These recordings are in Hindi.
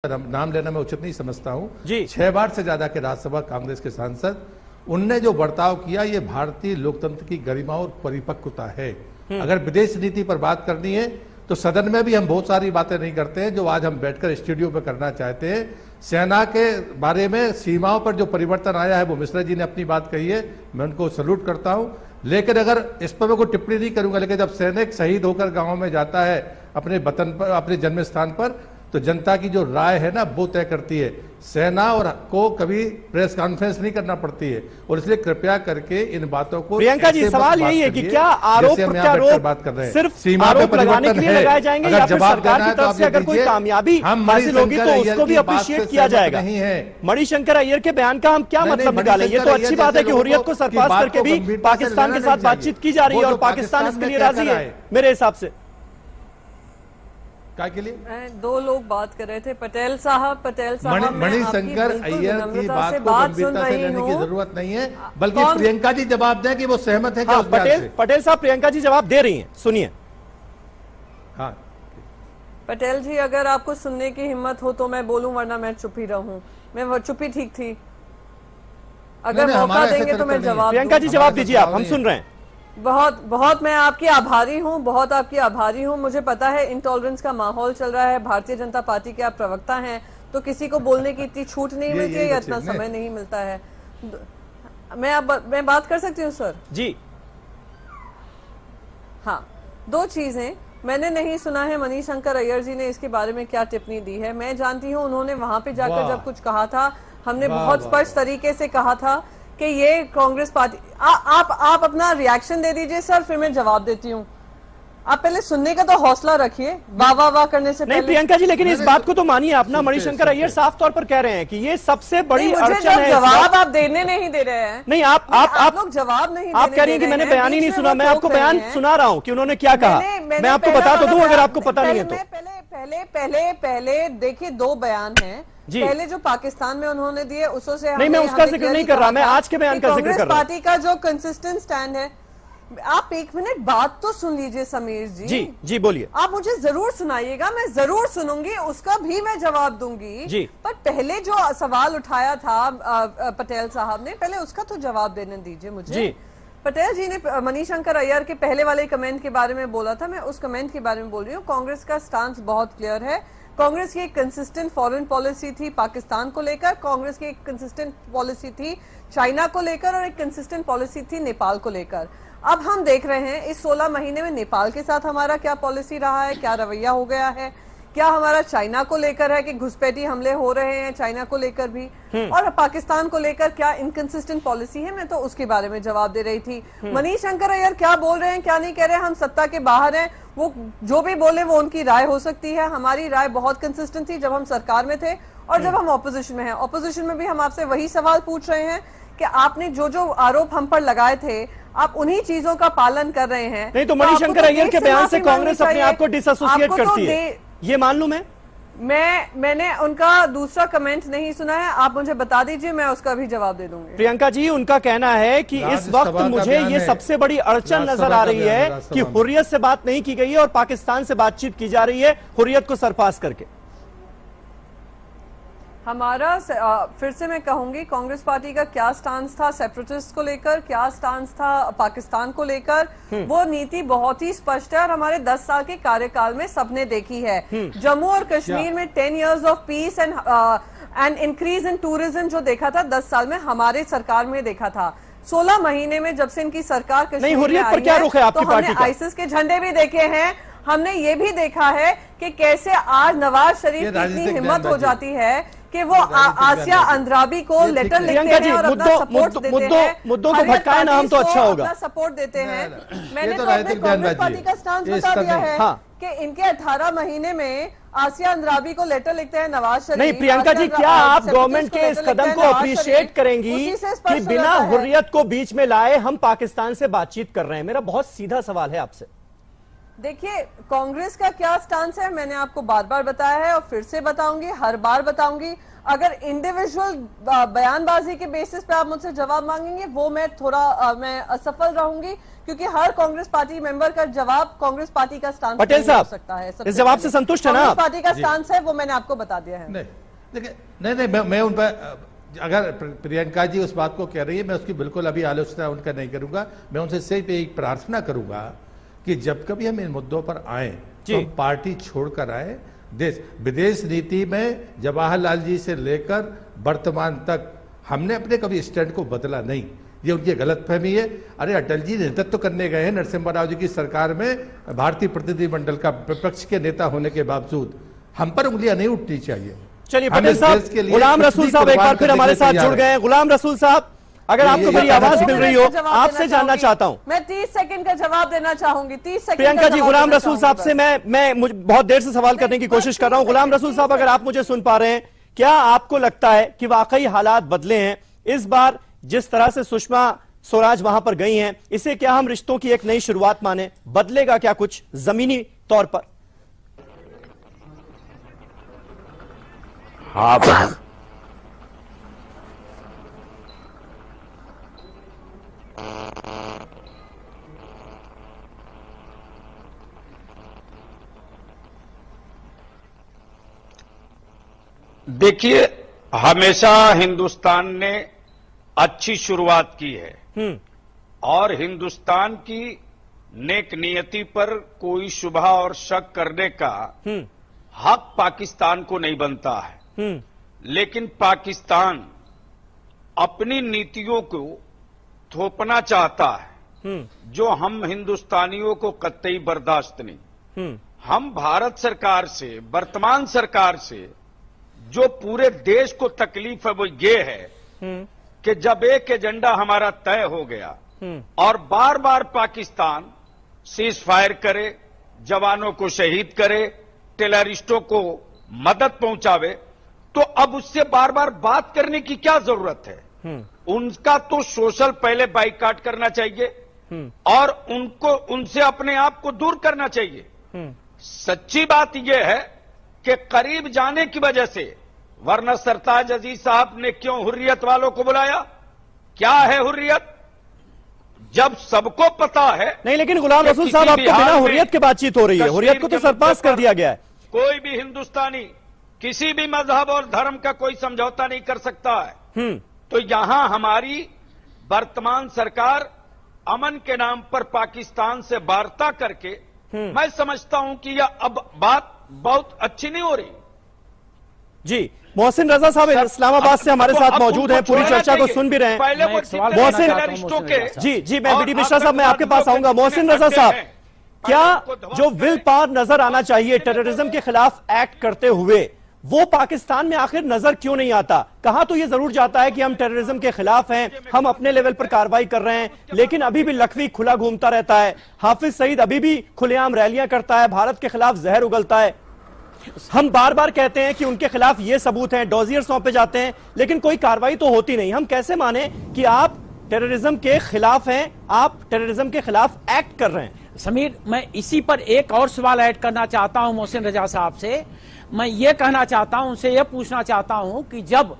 नाम लेना मैं उचित नहीं समझता हूं। जी 6 बार से ज्यादा के राज्यसभा कांग्रेस के सांसद, उनने जो बर्ताव किया ये भारतीय लोकतंत्र की गरिमा और परिपक्वता है। अगर विदेश नीति पर बात करनी है तो सदन में भी हम बहुत सारी बातें नहीं करते हैं जो आज हम बैठकर स्टूडियो पर करना चाहते हैं। सेना के बारे में सीमाओं पर जो परिवर्तन आया है वो मिश्रा जी ने अपनी बात कही है, मैं उनको सैल्यूट करता हूं। लेकिन अगर इस पर मैं कोई टिप्पणी नहीं करूंगा, लेकिन जब सैनिक शहीद होकर गांव में जाता है अपने वतन पर, अपने जन्म स्थान पर, तो जनता की जो राय है ना वो तय करती है। सेना और को कभी प्रेस कॉन्फ्रेंस नहीं करना पड़ती है, और इसलिए कृपया करके इन बातों को। प्रियंका जी सवाल यही है कि क्या आरोप प्रत्यारोप बात कर रहे हैं, सिर्फ सीमा आरोप पे लगाने के लिए लगाए जाएंगे या फिर सरकार की तरफ से अगर कोई कामयाबी हासिल होगी तो उसको भी अप्रिशिएट किया जाएगा? नहीं है मणिशंकर अय्यर के बयान का हम क्या मतलब निकालें? ये तो अच्छी बात है कि हुर्रियत को सरपास करके भी पाकिस्तान के साथ बातचीत की जा रही है और पाकिस्तान इसके लिए राजी है मेरे हिसाब से। के लिए दो लोग बात कर रहे थे, पटेल साहब मणिशंकर अय्यर की बात को गंभीरता से लेने की जरूरत नहीं है, बल्कि प्रियंका जी जवाब दें कि वो सहमत है। हाँ, पटेल साहब प्रियंका जी जवाब दे रही हैं, सुनिए। हाँ पटेल जी, अगर आपको सुनने की हिम्मत हो तो मैं बोलूं, वरना मैं चुप ही रहूं। मैं चुप्पी ठीक थी, अगर मौका देंगे तो मैं जवाब। प्रियंका जी जवाब दीजिए, आप, हम सुन रहे हैं। बहुत मैं आपकी आभारी हूँ, बहुत आपकी आभारी हूँ। मुझे पता है इंटॉलरेंस का माहौल चल रहा है, भारतीय जनता पार्टी के आप प्रवक्ता हैं, तो किसी को बोलने की इतनी छूट नहीं मिलती है या इतना समय नहीं मिलता है। मैं बात कर सकती हूँ सर? जी हाँ, दो चीजें मैंने नहीं सुना है मणिशंकर अय्यर जी ने इसके बारे में क्या टिप्पणी दी है। मैं जानती हूँ उन्होंने वहां पे जाकर जब कुछ कहा था, हमने बहुत स्पष्ट तरीके से कहा था कि ये कांग्रेस पार्टी। आप अपना रिएक्शन दे दीजिए सर, फिर मैं जवाब देती हूँ। आप पहले सुनने का तो हौसला रखिए, वाह वाह वाह करने से नहीं। प्रियंका जी लेकिन इस बात को तो मानिए, अपना मणिशंकर अय्यर साफ तौर पर कह रहे हैं कि ये सबसे बड़ी अड़चन है। जवाब आप देने नहीं दे रहे हैं। नहीं, आप लोग जवाब नहीं, आप कह रही हैं कि मैंने बयान ही नहीं सुना। मैं आपको बयान सुना रहा हूँ कि उन्होंने क्या कहा। मैं आपको बता तो दूं अगर आपको पता नहीं है तो। पहले देखिए, दो बयान हैं। पहले जो पाकिस्तान में उन्होंने दिए उसों से नहीं, मैं उसका जिक्र नहीं कर रहा, मैं आज के बयान का जिक्र कर रहा हूं। पार्टी का जो कंसिस्टेंट स्टैंड है। आप एक मिनट बात तो सुन लीजिए समीर जी। जी बोलिए। आप मुझे जरूर सुनाइएगा, मैं जरूर सुनूंगी, उसका भी मैं जवाब दूंगी जी। पर पहले जो सवाल उठाया था पटेल साहब ने, पहले उसका तो जवाब देने दीजिए मुझे जी। पटेल जी ने मणिशंकर अय्यर के पहले वाले कमेंट के बारे में बोला था, मैं उस कमेंट के बारे में बोल रही हूँ। कांग्रेस का स्टांस बहुत क्लियर है। कांग्रेस की एक कंसिस्टेंट फॉरेन पॉलिसी थी पाकिस्तान को लेकर, कांग्रेस की एक कंसिस्टेंट पॉलिसी थी चाइना को लेकर, और एक कंसिस्टेंट पॉलिसी थी नेपाल को लेकर। अब हम देख रहे हैं इस 16 महीने में नेपाल के साथ हमारा क्या पॉलिसी रहा है, क्या रवैया हो गया है, क्या हमारा चाइना को लेकर है कि घुसपैठी हमले हो रहे हैं चाइना को लेकर भी, और पाकिस्तान को लेकर क्या इनकंसिस्टेंट पॉलिसी है। मैं तो उसके बारे में जवाब दे रही थी। मणिशंकर अय्यर क्या बोल रहे हैं क्या नहीं कह रहे हैं, हम सत्ता के बाहर हैं, वो जो भी बोले वो उनकी राय हो सकती है। हमारी राय बहुत कंसिस्टेंट थी जब हम सरकार में थे और जब हम ऑपोजिशन में हैं। ऑपोजिशन में भी हम आपसे वही सवाल पूछ रहे हैं कि आपने जो जो आरोप हम पर लगाए थे, आप उन्हीं चीजों का पालन कर रहे हैं। नहीं तो मणिशंकर अय्यर के बयान से कांग्रेस अपने आप को डिसोसिएट करती है, ये मान लूं मैंने उनका दूसरा कमेंट नहीं सुना है। आप मुझे बता दीजिए, मैं उसका भी जवाब दे दूंगी। प्रियंका जी, उनका कहना है कि इस वक्त मुझे ये सबसे बड़ी अड़चन नजर आ रही है कि हुर्रियत से बात नहीं की गई है और पाकिस्तान से बातचीत की जा रही है हुर्रियत को सरपास करके। हमारा फिर से मैं कहूंगी, कांग्रेस पार्टी का क्या स्टांस था सेपरेटिस्ट को लेकर, क्या स्टांस था पाकिस्तान को लेकर, वो नीति बहुत ही स्पष्ट है और हमारे 10 साल के कार्यकाल में सबने देखी है। जम्मू और कश्मीर में 10 years of peace and increase in tourism जो देखा था 10 साल में हमारे सरकार में देखा था। 16 महीने में जब से इनकी सरकार कश्मीर में आई है तो हमने आईसिस के झंडे भी देखे हैं। हमने ये भी देखा है कि कैसे आज नवाज शरीफ की इतनी हिम्मत हो जाती है कि वो आसिया अंद्राबी को लेटर लिखते हैं और अपना सपोर्ट देते हैं। मुद्दों को भटकाए ना हम तो अच्छा होगा, अपना सपोर्ट देते हैं। मैंने तो अपने कांग्रेस पार्टी का स्टांस बता दिया है कि इनके 18 महीने में आसिया अंद्राबी को लेटर लिखते हैं नवाज शरीफ। नहीं प्रियंका जी, क्या आप गवर्नमेंट के इस कदम को अप्रिशिएट करेंगी कि बिना हुर्रियत को बीच में लाए हम पाकिस्तान से बातचीत कर रहे हैं? मेरा बहुत सीधा सवाल है आपसे। देखिए, कांग्रेस का क्या स्टांस है मैंने आपको बार बार बताया है और फिर से बताऊंगी, हर बार बताऊंगी। अगर इंडिविजुअल बयानबाजी के बेसिस पे आप मुझसे जवाब मांगेंगे वो मैं थोड़ा मैं असफल रहूंगी, क्योंकि हर कांग्रेस पार्टी मेंबर का जवाब कांग्रेस पार्टी का स्टांस पटेल साहब हो सकता है। इस जवाब से संतुष्ट है ना? कांग्रेस पार्टी का स्टांस है वो मैंने आपको बता दिया है। नहीं देखिए, नहीं मैं उन पर, अगर प्रियंका जी उस बात को कह रही है, मैं उसकी बिल्कुल अभी आलोचना उनका नहीं करूंगा। मैं उनसे सिर्फ एक प्रार्थना करूंगा कि जब कभी हम इन मुद्दों पर आए तो पार्टी छोड़कर आए। देश विदेश नीति में जवाहरलाल जी से लेकर वर्तमान तक हमने अपने कभी स्टैंड को बदला नहीं, ये उनकी गलतफहमी है। अरे अटल जी नेतृत्व करने गए हैं नरसिम्हा राव जी की सरकार में, भारतीय प्रतिनिधिमंडल का विपक्ष के नेता होने के बावजूद हम पर उंगलियां नहीं उठनी चाहिए। चलिए पटेल साहब, गुलाम रसूल साहब एक बार फिर हमारे साथ जुड़ गए हैं। गुलाम रसूल साहब, अगर आपको मेरी आवाज मिल रही हो, आपसे जानना चाहता हूं। मैं 30 सेकंड का जवाब देना चाहूंगी। 30 सेकंड। प्रियंका जी, गुलाम रसूल साहब से मैं बहुत देर से सवाल करने की कोशिश कर रहा हूं। गुलाम रसूल साहब, अगर आप मुझे सुन पा रहे हैं, क्या आपको लगता है कि वाकई हालात बदले हैं इस बार? जिस तरह से सुषमा स्वराज वहां पर गई हैं, इसे क्या हम रिश्तों की एक नई शुरुआत माने? बदलेगा क्या कुछ जमीनी तौर पर? हाँ, देखिए, हमेशा हिंदुस्तान ने अच्छी शुरुआत की है और हिंदुस्तान की नेक नियति पर कोई शुबह और शक करने का हक पाकिस्तान को नहीं बनता है। लेकिन पाकिस्तान अपनी नीतियों को थोपना चाहता है जो हम हिंदुस्तानियों को कतई बर्दाश्त नहीं। हम भारत सरकार से, वर्तमान सरकार से जो पूरे देश को तकलीफ है वो ये है कि जब एक एजेंडा हमारा तय हो गया और बार बार पाकिस्तान सीज फायर करे, जवानों को शहीद करे, टेररिस्टों को मदद पहुंचावे, तो अब उससे बार बार बात करने की क्या जरूरत है? उनका तो सोशल पहले बाइकाट करना चाहिए और उनसे अपने आप को दूर करना चाहिए। सच्ची बात यह है कि करीब जाने की वजह से, वरना सरताज अजीज साहब ने क्यों हुर्रियत वालों को बुलाया? क्या है हुर्रियत? जब सबको पता है। नहीं, लेकिन गुलाम रसूल साहब, आपको बिना हुर्रियत की बातचीत हो रही है। हुर्रियत को तो सरपास कर दिया गया है। कोई भी हिंदुस्तानी किसी भी मजहब और धर्म का कोई समझौता नहीं कर सकता है। तो यहां हमारी वर्तमान सरकार अमन के नाम पर पाकिस्तान से वार्ता करके, मैं समझता हूं कि यह अब बात बहुत अच्छी नहीं हो रही। जी, मोहसिन रजा साहब इस्लामाबाद से हमारे साथ मौजूद हैं, पूरी चर्चा को सुन भी रहे हैं। मोहसिन जी, मैं बीडी मिश्रा साहब, मैं आपके पास आऊंगा। मोहसिन रजा साहब, क्या जो विल पावर नजर आना चाहिए टेररिज्म के खिलाफ एक्ट करते हुए, वो पाकिस्तान में आखिर नजर क्यों नहीं आता? कहां तो ये जरूर जाता है कि हम टेररिज्म के खिलाफ हैं, हम अपने लेवल पर कार्रवाई कर रहे हैं, लेकिन अभी भी लखवी खुला घूमता रहता है। हाफिज सईद अभी भी खुलेआम रैलियां करता है, भारत के खिलाफ जहर उगलता है। हम बार बार कहते हैं कि उनके खिलाफ ये सबूत हैं, डॉजियर सौंपे जाते हैं, लेकिन कोई कार्रवाई तो होती नहीं। हम कैसे माने कि आप टेररिज्म के खिलाफ हैं, आप टेररिज्म के खिलाफ एक्ट कर रहे हैं? समीर, मैं इसी पर एक और सवाल ऐड करना चाहता हूं मोहसिन रजा साहब से। मैं ये कहना चाहता हूं, उनसे ये पूछना चाहता हूं कि जब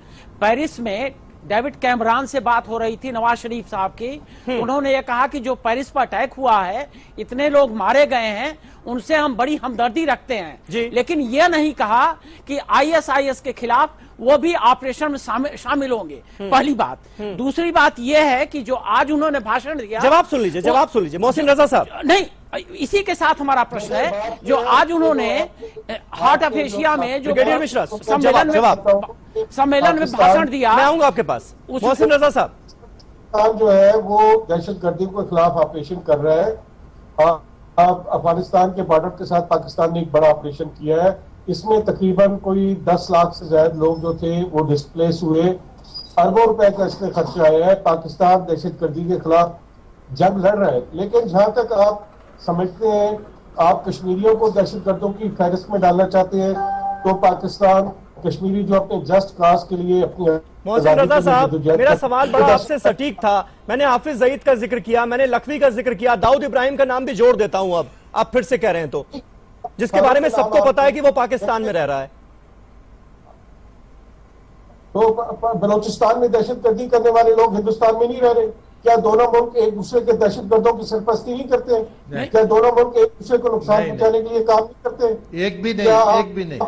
पेरिस में डेविड कैमरान से बात हो रही थी नवाज शरीफ साहब की, उन्होंने ये कहा कि जो पेरिस पर अटैक हुआ है, इतने लोग मारे गए हैं, उनसे हम बड़ी हमदर्दी रखते हैं, लेकिन यह नहीं कहा कि आईएसआईएस के खिलाफ वो भी ऑपरेशन में शामिल होंगे। पहली बात। दूसरी बात यह है कि जो आज उन्होंने भाषण दिया, जवाब सुन लीजिए मोहसिन रजा साहब। नहीं, इसी के साथ हमारा प्रश्न है, जो आज उन्होंने हार्ट ऑफ एशिया में जो सम्मेलन में भाषण दिया। मैं आऊंगा आपके पास। मोहसिन रजा साहब, जो है वो दहशतगर्दी के खिलाफ ऑपरेशन कर रहा है। अफगानिस्तान के बॉर्डर के साथ पाकिस्तान ने एक बड़ा ऑपरेशन किया है। इसमें तकरीबन कोई 10 लाख से ज्यादा लोग जो थे वो डिस्प्लेस हुए। अरबों रुपए का इसमें खर्चा आया है। पाकिस्तान दहशतगर्दी के खिलाफ जंग लड़ रहा है, लेकिन जहां तक आप समझते हैं आप कश्मीरियों को दहशतगर्दों की फहरिस्त में डालना चाहते हैं, तो पाकिस्तान कश्मीरी जो अपने जस्ट काज के लिए अपनी। मोहसिन रजा साहब, मेरा सवाल बड़ा आपसे सटीक था। मैंने हाफिज सईद का जिक्र किया, मैंने लखवी का जिक्र किया, दाऊद इब्राहिम का नाम भी जोड़ देता हूं। अब आप फिर से कह रहे हैं तो, जिसके बारे में सबको पता है कि वो पाकिस्तान में रह रहा है। तो बलूचिस्तान में दहशतगर्दी करने वाले लोग हिंदुस्तान में नहीं रह रहे? क्या दोनों मुल्क एक दूसरे के दहशतगर्दों की सरपरस्ती नहीं करते हैं? क्या दोनों मुल्क एक दूसरे को नुकसान पहुंचाने के लिए काम नहीं करते? एक भी नहीं, एक भी नहीं।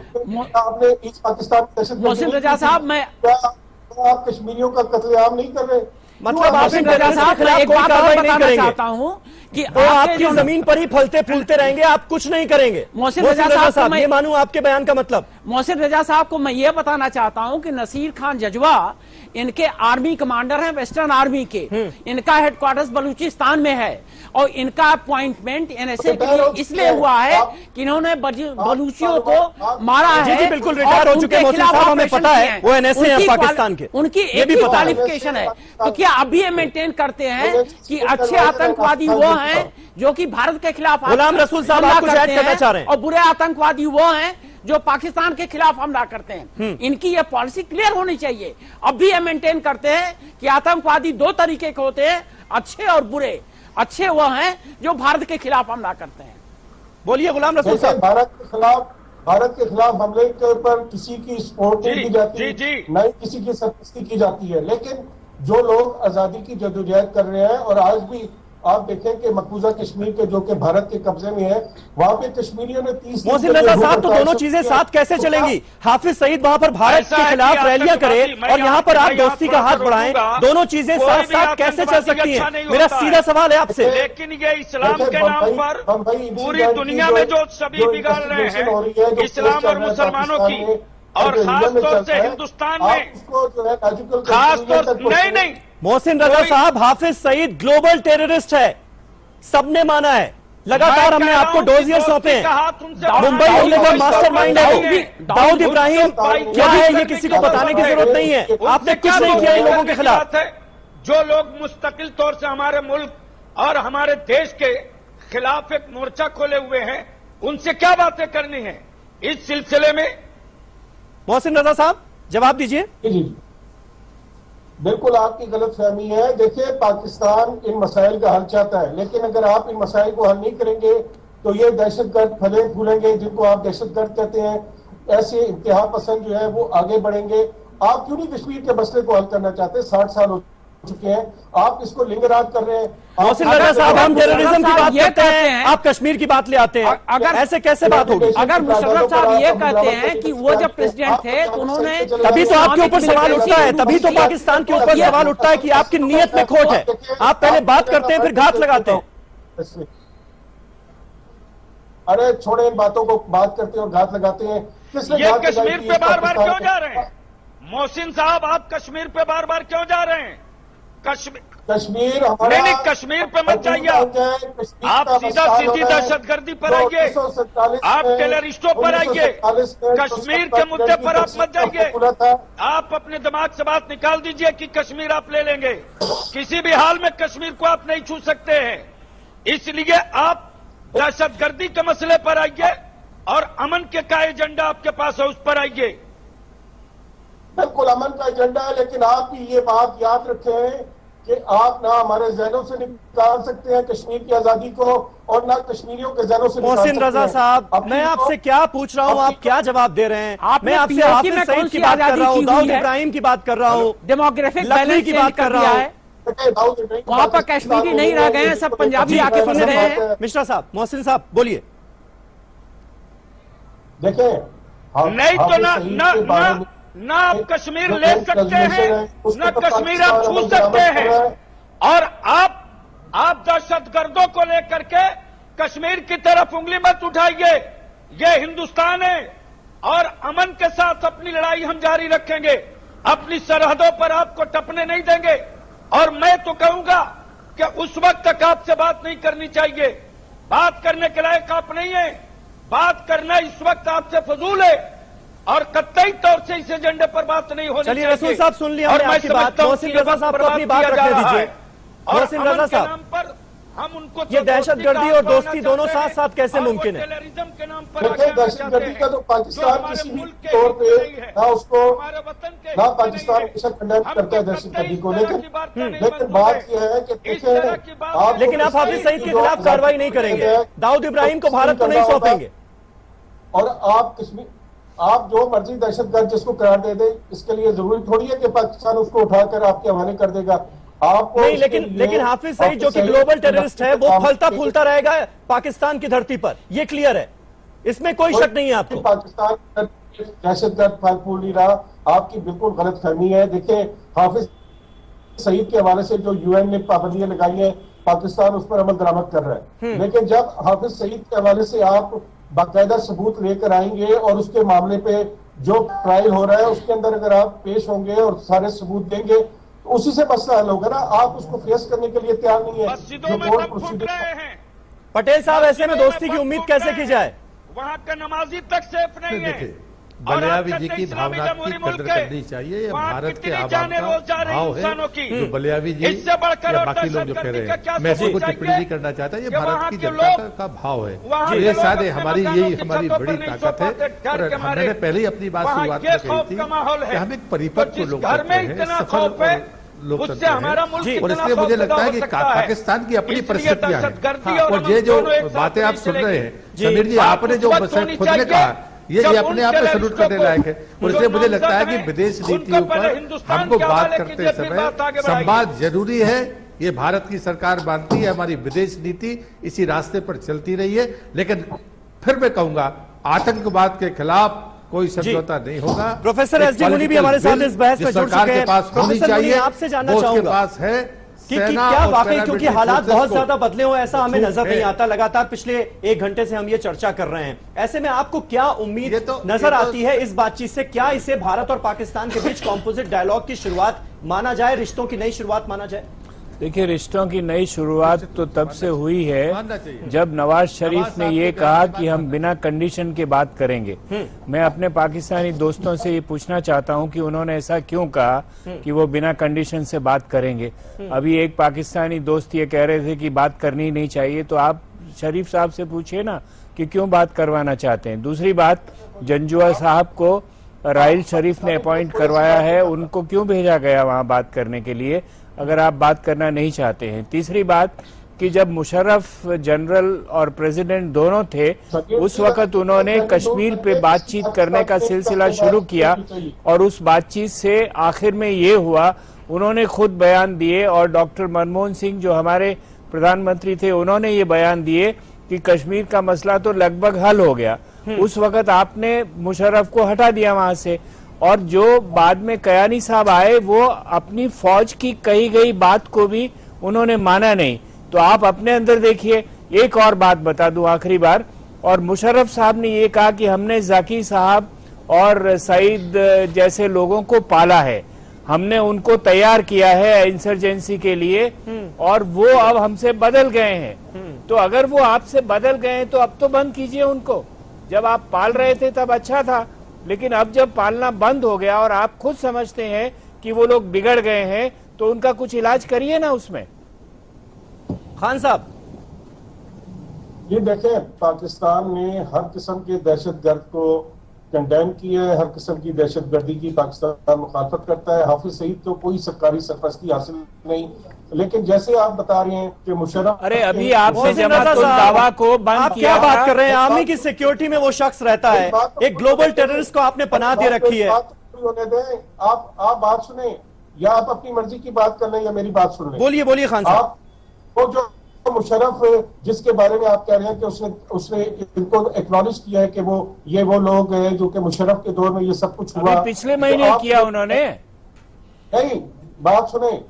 आपने ईस्ट पाकिस्तान मोहसिन रजा साहब, मैं आप कश्मीरियों का कत्लेआम नहीं कर रहे? मतलब मोहसिन रजा साहब, मैं एक बात और बताना चाहता हूं कि वो आपकी जमीन पर ही फलते फूलते रहेंगे, आप कुछ नहीं करेंगे। मोहसिन रजा साहब, ये मानूं आपके बयान का मतलब। मोहसिन रजा साहब को मैं ये बताना चाहता हूं कि नसीर खान जजवा इनके आर्मी कमांडर हैं वेस्टर्न आर्मी के। इनका हेडक्वार्टर्स बलूचिस्तान में है और इनका अपॉइंटमेंट एनएसए के लिए इसलिए हुआ है कि इन्होंने बलूचियों को मारा है। जी, बिल्कुल रिटायर हो चुके मोहसिन साहब, हमें पता है वो एनएसए है पाकिस्तान के। उनकी एक ही क्वालिफिकेशन है। तो क्या अभी ये मेंटेन करते हैं कि अच्छे आतंकवादी वो हैं जो कि भारत के खिलाफ गुलाम रसूल साहब आप कुछ ऐड करना चाह रहे हैं, और बुरे आतंकवादी वो हैं जो पाकिस्तान के खिलाफ हमला करते हैं? इनकी ये पॉलिसी क्लियर होनी चाहिए। अब भी ये मेंटेन करते हैं कि आतंकवादी दो तरीके के होते हैं, अच्छे और बुरे। अच्छे वो हैं जो भारत के खिलाफ हमला करते हैं। बोलिए गुलाम रसूल साहब। भारत के खिलाफ हमले के ऊपर किसी की सपोर्ट नहीं की जाती, न ही किसी की सरपरस्ती की जाती है। लेकिन जो लोग आजादी की जदोजहद कर रहे हैं, और आज भी आप देखें कि मकबूजा कश्मीर के जो कि भारत के कब्जे में है, वहां पे कश्मीरियों ने 30 मोहसिन रजा साहब, तो दोनों चीजें साथ कैसे चलेंगी? हाफिज सईद वहां पर भारत के खिलाफ रैलियां करें और यहाँ पर आप दोस्ती का हाथ बढ़ाएं, दोनों चीजें साथ साथ कैसे चल सकती हैं? मेरा सीधा सवाल है आपसे। लेकिन ये इस्लाम के नाम पर पूरी दुनिया में जो सभी बिगाड़ रहे हैं इस्लाम और मुसलमानों की, और खास तौर से हिंदुस्तान में खास तौर से नहीं मोहसिन रजा साहब, हाफिज सईद ग्लोबल टेररिस्ट है, सबने माना है। लगातार हमने आपको डोजियर सौंपे हैं। मुंबई हमले का मास्टरमाइंड है वो दाऊद इब्राहिम। क्या है ये किसी को बताने की जरूरत नहीं है, आपने कुछ नहीं किया इन लोगों के खिलाफ। जो लोग मुस्तकिल तौर से हमारे मुल्क और हमारे देश के खिलाफ एक मोर्चा खोले हुए हैं, उनसे क्या बातें करनी है इस सिलसिले में? मोहसिन रजा साहब जवाब दीजिए। बिल्कुल आपकी गलत फहमी है। देखिए, पाकिस्तान इन मसाइल का हल चाहता है, लेकिन अगर आप इन मसाइल को हल नहीं करेंगे तो ये दहशतगर्द फले फूलेंगे, जिनको आप दहशतगर्द कहते हैं, ऐसे इंतहा पसंद जो है वो आगे बढ़ेंगे। आप क्यों नहीं कश्मीर के मसले को हल करना चाहते? 60 साल हो चुके हैं, आप इसको लिंगराज कर रहे हैं। मोहसिन रजा साहब, हम टेररिज्म की बात करते हैं, आप कश्मीर की बात ले आते हैं, अगर ऐसे कैसे बात होगी? अगर मुशर्रफ साहब ये कहते हैं कि वो जब प्रेसिडेंट थे तो उन्होंने, तभी तो आपके ऊपर सवाल उठता है, तभी तो पाकिस्तान के ऊपर सवाल उठता है कि आपकी नीयत में खोट है। आप पहले बात करते हैं फिर घात लगाते हैं। अरे छोड़े इन बातों को, बात करते हैं और घात लगाते हैं। ये कश्मीर पे बार बार क्यों जा रहे हैं मोहसिन साहब? आप कश्मीर पे बार बार क्यों जा रहे हैं? कश्मीर नहीं, कश्मीर पे मत जाइए। आप सीधा सीधी दहशतगर्दी पर आइए, आप टेररिस्टों पर आइए, कश्मीर के मुद्दे पर आप मत जाइए। आप अपने दिमाग से बात निकाल दीजिए कि कश्मीर आप ले लेंगे। किसी भी हाल में कश्मीर को आप नहीं छू सकते हैं। इसलिए आप दहशतगर्दी के मसले पर आइए और अमन के का एजेंडा आपके पास है, उस पर आइए। बिल्कुल अमन का एजेंडा है, लेकिन आप भी ये बात याद रखें कि आप ना हमारे जहनों से निकाल सकते हैं कश्मीर की आजादी को, और ना कश्मीरियों के जहनों से। मोहसिन रजा साहब, मैं आपसे क्या पूछ रहा हूँ, आप क्या जवाब दे रहे हैं? मैं आपसे हाफिज सईद की बात कर रहा हूँ, दाऊद इब्राहिम की बात कर रहा हूँ, डेमोग्राफिक बैलेंस की बात कर रहा हूँ। वहां पर कश्मीरी नहीं रह गए हैं, सब पंजाबी आके सुन रहे हैं। मिश्रा साहब, मोहसिन साहब बोलिए। देखिए, नहीं तो ना आप कश्मीर ले सकते हैं, न कश्मीर आप छू सकते हैं, और आप दहशतगर्दों को लेकर के कश्मीर की तरफ उंगली मत उठाइए। ये हिंदुस्तान है और अमन के साथ अपनी लड़ाई हम जारी रखेंगे, अपनी सरहदों पर आपको टपने नहीं देंगे। और मैं तो कहूंगा कि उस वक्त तक आपसे बात नहीं करनी चाहिए, बात करने के लायक आप नहीं है। बात करना इस वक्त आपसे फजूल है और कतई तौर से इस एजेंडे पर बात नहीं होनी चाहिए। चलिए रसूल साहब, सुन लिया और आपकी बात। मोहसिन रजा साहब को अपनी बात रखने दीजिए। मोहसिन रजा साहब, हम उनको ये दहशतगर्दी और दोस्ती दोनों साथ साथ कैसे मुमकिन है? टेररिज्म के नाम पर दहशतगर्दी का तो पाकिस्तान किसी भी तौर पे ना उसको ना पाकिस्तान हमेशा कंडेम करता है दहशतगर्दी को, लेकिन बात यह है कि लेकिन आप हाफिज सईद के खिलाफ कार्रवाई नहीं करेंगे, दाऊद इब्राहिम को भारत को नहीं सौंपेंगे, और आप कश्मीर आप जो मर्जी दहशतगर्द जिसको करार दे दे, इसके लिए जरूरी थोड़ी है कि पाकिस्तान उसको उठाकर आपके हवाले कर देगा। आपको नहीं, लेकिन हाफिज सईद जो कि ग्लोबल टेररिस्ट है, वो फलता फूलता रहेगा पाकिस्तान की धरती पर, ये क्लियर है, इसमें कोई शक नहीं है आपको। पाकिस्तान दहशतगर्द फल फूल नहीं रहा, आपकी बिल्कुल गलत फहमी है। देखिए, हाफिज सईद के हवाले से जो यूएन ने पाबंदियां लगाई है, पाकिस्तान उस पर अमल दरामद कर रहा है, लेकिन जब हाफिज सईद के हवाले से आप बाकायदा सबूत लेकर आएंगे और उसके मामले पे जो ट्रायल हो रहा है उसके अंदर अगर आप पेश होंगे और सारे सबूत देंगे तो उसी से मसला हल होगा ना। आप उसको फेस करने के लिए तैयार नहीं है। जो कोर्ट प्रोसीडिंग, पटेल साहब, ऐसे में दोस्ती की उम्मीद कैसे की जाए? वहां का नमाजी तक सेफ नहीं है। बलियावी जी की भावना की कदर करनी चाहिए। ये भारत के आवाम का भाव है जो बलियावी जी या बाकी लोग जो कह रहे हैं, मैं इसको टिप्पणी नहीं करना चाहता। ये भारत की जनता का भाव है, तो ये शायद हमारी बड़ी ताकत है। और हमने पहले ही अपनी बात शुरुआत में कही थी कि हम एक परिपक्व लोकतंत्र हैं, सफल लोकतंत्र है, और इसलिए मुझे लगता है कि पाकिस्तान की अपनी परिस्थितियां हैं। और ये जो बातें आप सुन रहे हैं समीर जी, आपने जो खुद ने कहा, ये अपने आप में सैल्यूट करने लायक है। और इसलिए मुझे लगता है कि विदेश नीतियों पर हमको बात करते समय संवाद जरूरी है। ये भारत की सरकार मानती है, हमारी विदेश नीति इसी रास्ते पर चलती रही है। लेकिन फिर मैं कहूंगा, आतंकवाद के खिलाफ कोई समझौता नहीं होगा। प्रोफेसर एस डी मुनी भी हमारे साथ इस बहस में जुड़ चुके हैं। प्रोफेसर मुनी, आपसे जानना चाहूंगा, पास है कि क्या वाकई, क्योंकि हालात बहुत ज्यादा बदले हो ऐसा हमें नजर नहीं आता, लगातार पिछले 1 घंटे से हम ये चर्चा कर रहे हैं, ऐसे में आपको क्या उम्मीद नजर आती है इस बातचीत से? क्या इसे भारत और पाकिस्तान के बीच कॉम्पोजिट डायलॉग की शुरुआत माना जाए, रिश्तों की नई शुरुआत माना जाए? देखिए, रिश्तों की नई शुरुआत तो तब से हुई है जब नवाज शरीफ ने ये कहा कि हम बिना कंडीशन के बात करेंगे। मैं अपने पाकिस्तानी दोस्तों से ये पूछना चाहता हूं कि उन्होंने ऐसा क्यों कहा कि वो बिना कंडीशन से बात करेंगे। अभी एक पाकिस्तानी दोस्त ये कह रहे थे कि बात करनी नहीं चाहिए, तो आप शरीफ साहब से पूछिए ना कि क्यों बात करवाना चाहते हैं। दूसरी बात, जंजुआ साहब को राहिल शरीफ ने अपॉइंट करवाया है, उनको क्यों भेजा गया वहां बात करने के लिए अगर आप बात करना नहीं चाहते हैं। तीसरी बात कि जब मुशर्रफ जनरल और प्रेसिडेंट दोनों थे, उस वक्त उन्होंने कश्मीर पे बातचीत करने का सिलसिला शुरू किया और उस बातचीत से आखिर में ये हुआ, उन्होंने खुद बयान दिए और डॉक्टर मनमोहन सिंह जो हमारे प्रधानमंत्री थे, उन्होंने ये बयान दिए कि कश्मीर का मसला तो लगभग हल हो गया। उस वक्त आपने मुशर्रफ को हटा दिया वहां से, और जो बाद में कयानी साहब आए वो अपनी फौज की कही गई बात को भी उन्होंने माना नहीं। तो आप अपने अंदर देखिए। एक और बात बता दूं आखिरी बार, और मुशर्रफ साहब ने ये कहा कि हमने जाकी साहब और सईद जैसे लोगों को पाला है, हमने उनको तैयार किया है इंसर्जेंसी के लिए और वो अब हमसे बदल गए हैं। तो अगर वो आपसे बदल गए हैं तो अब तो बंद कीजिए उनको। जब आप पाल रहे थे तब अच्छा था, लेकिन अब जब पालना बंद हो गया और आप खुद समझते हैं कि वो लोग बिगड़ गए हैं, तो उनका कुछ इलाज करिए ना उसमें। खान साहब, ये देखें, पाकिस्तान ने हर किस्म के दहशतगर्द को कंडेम किया है, हर किस्म की दहशतगर्दी की पाकिस्तान मुखालफत करता है। हाफिज सईद तो कोई सरकारी सरपरस्ती हासिल नहीं, लेकिन जैसे आप बता रहे हैं कि मुशर्रफ, अरे अभी आपने दावा को बंद किया, क्या बात कर रहे हैं? आर्मी की सिक्योरिटी में वो शख्स रहता है, एक ग्लोबल टेररिस्ट को आपने पनाह दे रखी है। आप बात सुने या आप अपनी मर्जी की बात कर लें या मेरी बात सुन लें। बोलिए बोलिए खान साहब। वो जो मुशर्रफ जिसके बारे में आप कह रहे हैं कि उसने इनको एक्नॉलेज किया है कि वो लोग हैं जो कि मुशर्रफ के दौर में ये सब कुछ हुआ, पिछले महीने तो किया उन्होंने। नहीं, बात सुने,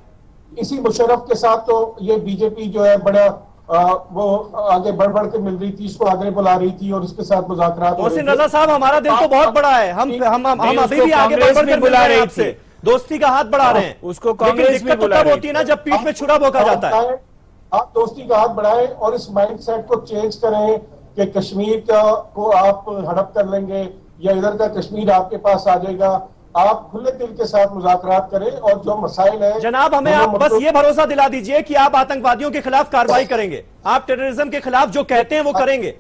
इसी मुशर्रफ के साथ तो ये बीजेपी जो है बड़ा वो आगे बढ़ बढ़ के मिल रही थी, इसको आगे बुला रही थी और इसके साथ मुज़ाकरात। मोहसिन रजा साहब, हमारा दिल तो बहुत बड़ा है, हम अभी भी आगे बढ़ कर बुला रहे हैं आपसे, दोस्ती का हाथ बढ़ा रहे हैं। उसको कांग्रेस में बुला होती है ना जब पीठ में छुरा भोंका जाता है। आप दोस्ती का हाथ बढ़ाएं और इस माइंडसेट को चेंज करें कि कश्मीर को आप हड़प कर लेंगे या इधर का कश्मीर आपके पास आ जाएगा। आप खुले दिल के साथ मुज़ाकरात करें और जो मसाइल है जनाब, हमें आप बस ये भरोसा दिला दीजिए कि आप आतंकवादियों के खिलाफ कार्रवाई करेंगे, आप टेररिज्म के खिलाफ जो कहते हैं वो करेंगे।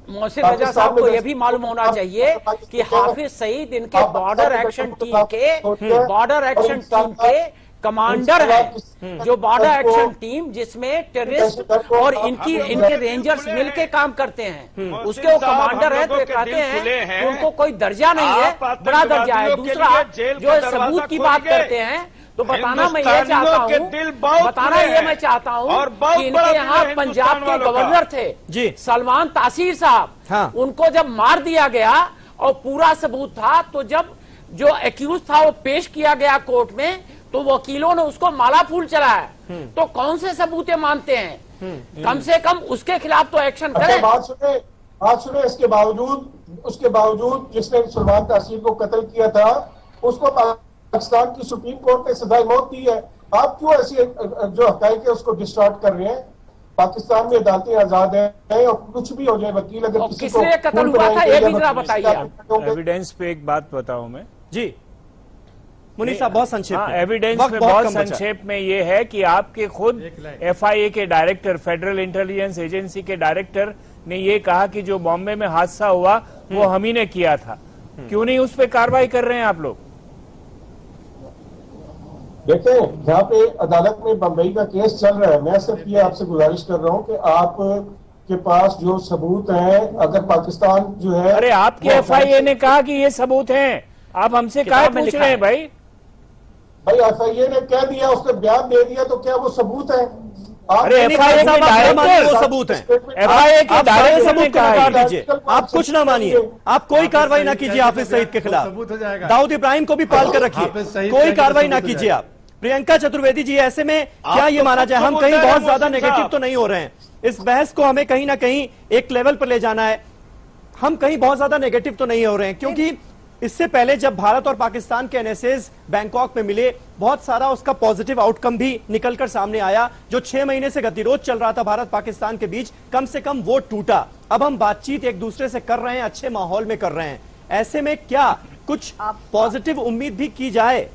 मोहसिन रजा साहब को यह भी मालूम होना चाहिए कि हाफिज सईद इनके बॉर्डर एक्शन टीम के कमांडर है जो बॉर्डर एक्शन टीम, जिसमें टेररिस्ट और इनके रेंजर्स मिलके काम करते हैं, उसके वो कमांडर है। तो कहते हैं कि उनको कोई दर्जा नहीं है, बड़ा दर्जा है। दूसरा जो सबूत की बात करते हैं, तो बताना मैं ये चाहता हूँ कि इनके यहाँ पंजाब के गवर्नर थे जी सलमान तासीर साहब, हाँ। उनको जब मार दिया गया और पूरा सबूत था, तो जब जो एक्यूज था वो पेश किया गया कोर्ट में, तो वकीलों ने उसको माला फूल चलाया। तो कौन से सबूत मानते हैं? कम से कम उसके खिलाफ तो एक्शन करें। बात सुने उसके बावजूद जिसने सलमान तासीर को कत्ल किया था, उसको पाकिस्तान की सुप्रीम कोर्ट ने सजाए मौत दी है। आप क्यों ऐसी जो हकायक है उसको डिस्टॉर्ट कर रहे हैं? पाकिस्तान में अदालतें आजाद है और कुछ भी हो जाए, वकील अगर किसी को कत्ल हुआ था ये भी जरा बताइए। एविडेंस पे एक बात बताऊं मैं जी मुनीर साहब, बहुत संक्षेप में। एविडेंस में बहुत संक्षेप में ये है कि आपके खुद FIA के डायरेक्टर, फेडरल इंटेलिजेंस एजेंसी के डायरेक्टर ने ये कहा कि जो बॉम्बे में हादसा हुआ वो हम ही ने किया था। क्यों नहीं उस पर कार्रवाई कर रहे हैं आप लोग? देखिए, जहाँ पे अदालत में बम्बई का केस चल रहा है, मैं सिर्फ ये आपसे गुजारिश कर रहा हूँ कि आप के पास जो सबूत हैं, अगर पाकिस्तान जो है, अरे आपके FIA ने कहा कि ये सबूत हैं, आप हमसे काहे पूछ रहे हैं भाई? FIA ने कह दिया, उसने बयान दे दिया, तो क्या वो सबूत है? अरे FIA के डायरेक्टर वो सबूत है। FIA के डायरेक्टर सबूत को नकार दीजिए, आप कुछ ना मानिए, आप कोई कार्रवाई ना कीजिए हाफिज सईद के खिलाफ। दाऊद इब्राहिम को भी पाल कर रखिए, कोई कार्रवाई ना कीजिए आप। प्रियंका चतुर्वेदी जी, ऐसे में क्या ये माना जाए, हम कहीं बहुत ज्यादा नेगेटिव तो नहीं हो रहे हैं? इस बहस को हमें कहीं ना कहीं एक लेवल पर ले जाना है। हम कहीं बहुत ज्यादा नेगेटिव तो नहीं हो रहे हैं, क्योंकि इससे पहले जब भारत और पाकिस्तान के NSAs बैंकॉक में मिले, बहुत सारा उसका पॉजिटिव आउटकम भी निकलकर सामने आया। जो 6 महीने से गतिरोध चल रहा था भारत पाकिस्तान के बीच, कम से कम वो टूटा। अब हम बातचीत एक दूसरे से कर रहे हैं, अच्छे माहौल में कर रहे हैं। ऐसे में क्या कुछ पॉजिटिव उम्मीद भी की जाए?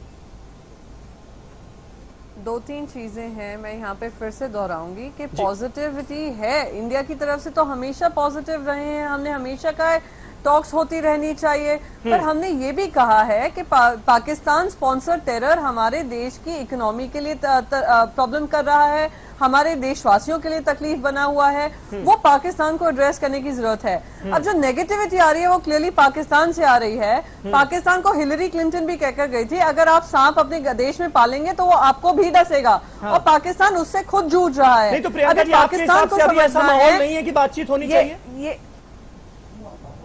2-3 चीजें हैं, मैं यहाँ पे फिर से दोहराऊंगी कि पॉजिटिविटी है इंडिया की तरफ से, तो हमेशा पॉजिटिव रहे हैं। हमने हमेशा कहा टॉक्स होती रहनी चाहिए, पर हमने ये भी कहा है कि पाकिस्तान स्पॉन्सर टेरर हमारे देश की इकोनॉमी के लिए प्रॉब्लम कर रहा है, हमारे देशवासियों के लिए तकलीफ बना हुआ है। वो पाकिस्तान को एड्रेस करने की जरूरत है। अब जो नेगेटिविटी आ रही है वो क्लियरली पाकिस्तान से आ रही है। पाकिस्तान को हिलरी क्लिंटन भी कहकर गई थी, अगर आप सांप अपने देश में पालेंगे तो वो आपको भी डसेगा, और पाकिस्तान उससे खुद जूझ रहा है। नहीं तो प्रियंका जी, पाकिस्तान को ऐसा माहौल नहीं है कि बातचीत होनी चाहिए?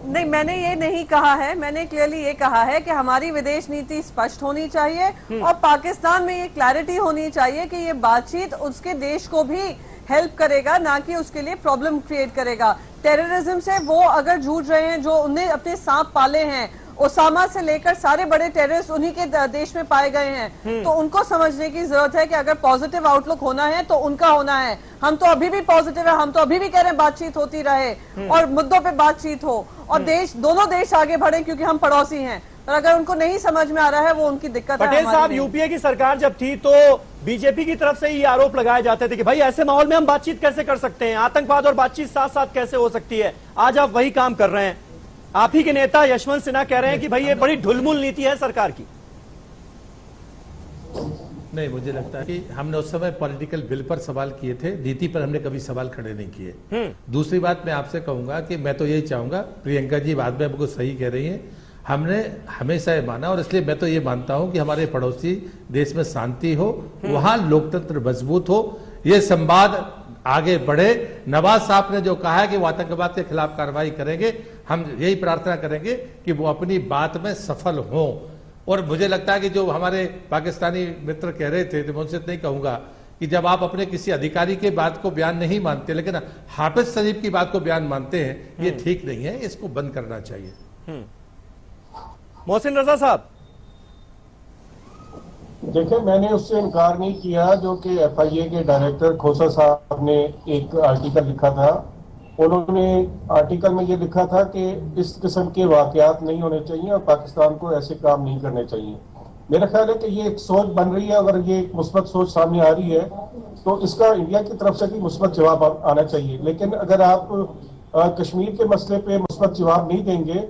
नहीं, मैंने ये नहीं कहा है। मैंने क्लियरली ये कहा है कि हमारी विदेश नीति स्पष्ट होनी चाहिए और पाकिस्तान में ये क्लैरिटी होनी चाहिए कि ये बातचीत उसके देश को भी हेल्प करेगा, ना कि उसके लिए प्रॉब्लम क्रिएट करेगा। टेररिज्म से वो अगर जूझ रहे हैं, जो उन्हें अपने सांप पाले हैं, ओसामा से लेकर सारे बड़े टेररिस्ट उन्हीं के देश में पाए गए हैं, तो उनको समझने की जरूरत है कि अगर पॉजिटिव आउटलुक होना है तो उनका होना है। हम तो अभी भी पॉजिटिव है, हम तो अभी भी कह रहे हैं बातचीत होती रहे और मुद्दों पे बातचीत हो और दोनों देश आगे बढ़े, क्योंकि हम पड़ोसी हैं। पर अगर उनको नहीं समझ में आ रहा है, वो उनकी दिक्कत है। पटेल साहब, यूपीए की सरकार जब थी तो बीजेपी की तरफ से ये आरोप लगाए जाते थे कि भाई ऐसे माहौल में हम बातचीत कैसे कर सकते हैं, आतंकवाद और बातचीत साथ साथ कैसे हो सकती है। आज आप वही काम कर रहे हैं। आप ही के नेता यशवंत सिन्हा कह रहे हैं कि भाई ये बड़ी ढुलमुल नीति है सरकार की। नहीं, मुझे लगता है कि हमने उस समय पॉलिटिकल बिल पर सवाल किए थे, नीति पर हमने कभी सवाल खड़े नहीं किए। दूसरी बात मैं आपसे कहूंगा कि मैं तो यही चाहूंगा, प्रियंका जी बाद में हमको सही कह रही हैं, हमने हमेशा ये माना और इसलिए मैं तो ये मानता हूं कि हमारे पड़ोसी देश में शांति हो, वहां लोकतंत्र मजबूत हो, ये संवाद आगे बढ़े। नवाज साहब ने जो कहा है कि वो आतंकवाद के खिलाफ कार्रवाई करेंगे, हम यही प्रार्थना करेंगे कि वो अपनी बात में सफल हों। और मुझे लगता है कि जो हमारे पाकिस्तानी मित्र कह रहे थे, तो मैं उनसे नहीं कहूंगा कि जब आप अपने किसी अधिकारी के बात को बयान नहीं मानते लेकिन हाफिज सईद की बात को बयान मानते हैं, ये ठीक नहीं है, इसको बंद करना चाहिए। मोहसिन रजा साहब, देखिए, मैंने उससे इनकार नहीं किया जो कि FIA के डायरेक्टर खोसा साहब ने एक आर्टिकल लिखा था। उन्होंने आर्टिकल में ये लिखा था कि इस किस्म के वाकयात नहीं होने चाहिए और पाकिस्तान को ऐसे काम नहीं करने चाहिए। मेरा ख्याल है कि ये एक सोच बन रही है, अगर ये एक मुस्बत सोच सामने आ रही है तो इसका इंडिया की तरफ से भी मुस्बत जवाब आना चाहिए। लेकिन अगर आप कश्मीर के मसले पे मुस्बत जवाब नहीं देंगे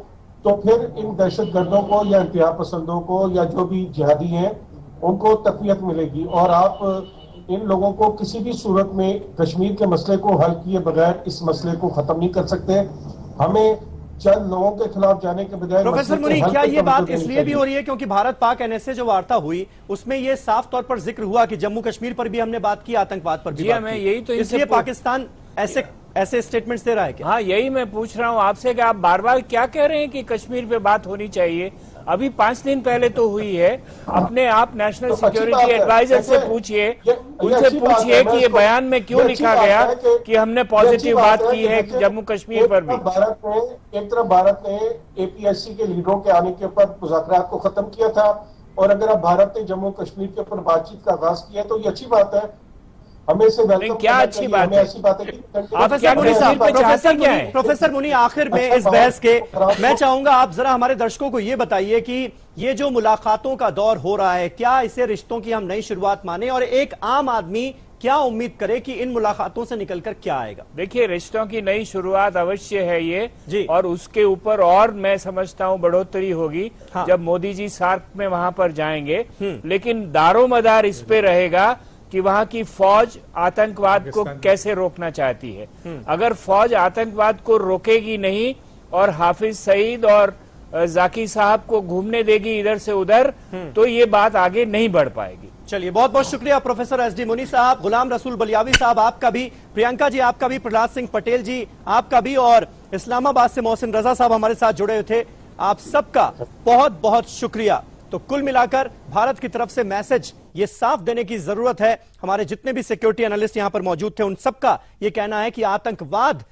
तो फिर इन दहशत गर्दों को या इंतहा पसंदों को या जो भी जिहादी हैं उनको तकवीयत मिलेगी। और आप इन लोगों को किसी भी सूरत में कश्मीर के मसले को हल किए बगैर इस मसले को खत्म नहीं कर सकते। हमें चंद लोगों के खिलाफ जाने के बजाय प्रोफेसर मुनी, क्या ये बात इसलिए भी हो रही है क्योंकि भारत पाक एनएसए जो वार्ता हुई उसमें ये साफ तौर पर जिक्र हुआ कि जम्मू कश्मीर पर भी हमने बात की, आतंकवाद पर भी बात की, यही तो इसलिए पाकिस्तान ऐसे स्टेटमेंट्स दे रहा है क्या? हाँ, यही मैं पूछ रहा हूँ आपसे कि आप बार बार क्या कह रहे हैं कि कश्मीर पे बात होनी चाहिए। अभी 5 दिन पहले तो हुई है। अपने आप नेशनल सिक्योरिटी एडवाइजर से पूछिए, उनसे पूछिए कि ये बयान में क्यों लिखा गया कि हमने पॉजिटिव बात की है जम्मू कश्मीर पर भी। एक तरफ भारत ने APSC के लीडरों के आने के ऊपर मुज़ाकरात को खत्म किया था, और अगर अब भारत ने जम्मू कश्मीर के ऊपर बातचीत का आगाज किया तो ये अच्छी बात है। हमें से क्या अच्छी बात है? ऐसी बात है प्रोफेसर मुनी, आखिर में इस बहस के मैं चाहूंगा आप जरा हमारे दर्शकों को ये बताइए कि ये जो मुलाकातों का दौर हो रहा है, क्या इसे रिश्तों की हम नई शुरुआत माने, और एक आम आदमी क्या उम्मीद करे कि इन मुलाकातों से निकलकर क्या आएगा? देखिए, रिश्तों की नई शुरुआत अवश्य है ये जी, और उसके ऊपर और मैं समझता हूँ बढ़ोतरी होगी हाँ। जब मोदी जी सार्क में वहां पर जाएंगे। लेकिन दारोमदार इस पे रहेगा कि वहां की फौज आतंकवाद को कैसे रोकना चाहती है। अगर फौज आतंकवाद को रोकेगी नहीं और हाफिज सईद और जाकी साहब को घूमने देगी इधर से उधर, तो ये बात आगे नहीं बढ़ पाएगी। चलिए, बहुत बहुत शुक्रिया प्रोफेसर SD मुनी साहब, गुलाम रसूल बलियावी साहब आपका भी, प्रियंका जी आपका भी, प्रहलाद सिंह पटेल जी आपका भी, और इस्लामाबाद से मोहसिन रजा साहब हमारे साथ जुड़े हुए थे। आप सबका बहुत बहुत शुक्रिया। तो कुल मिलाकर भारत की तरफ से मैसेज ये साफ देने की जरूरत है। हमारे जितने भी सिक्योरिटी एनालिस्ट यहां पर मौजूद थे उन सबका ये कहना है कि आतंकवाद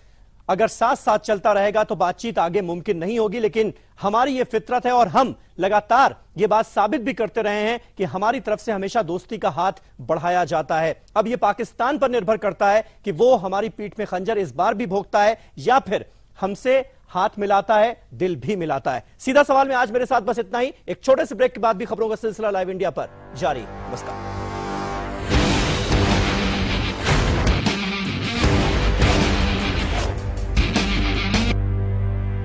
अगर साथ साथ चलता रहेगा तो बातचीत आगे मुमकिन नहीं होगी, लेकिन हमारी ये फितरत है और हम लगातार ये बात साबित भी करते रहे हैं कि हमारी तरफ से हमेशा दोस्ती का हाथ बढ़ाया जाता है। अब ये पाकिस्तान पर निर्भर करता है कि वो हमारी पीठ में खंजर इस बार भी भोंकता है या फिर हमसे हाथ मिलाता है, दिल भी मिलाता है। सीधा सवाल में आज मेरे साथ बस इतना ही। एक छोटे से ब्रेक के बाद भी खबरों का सिलसिला लाइव इंडिया पर जारी। नमस्कार।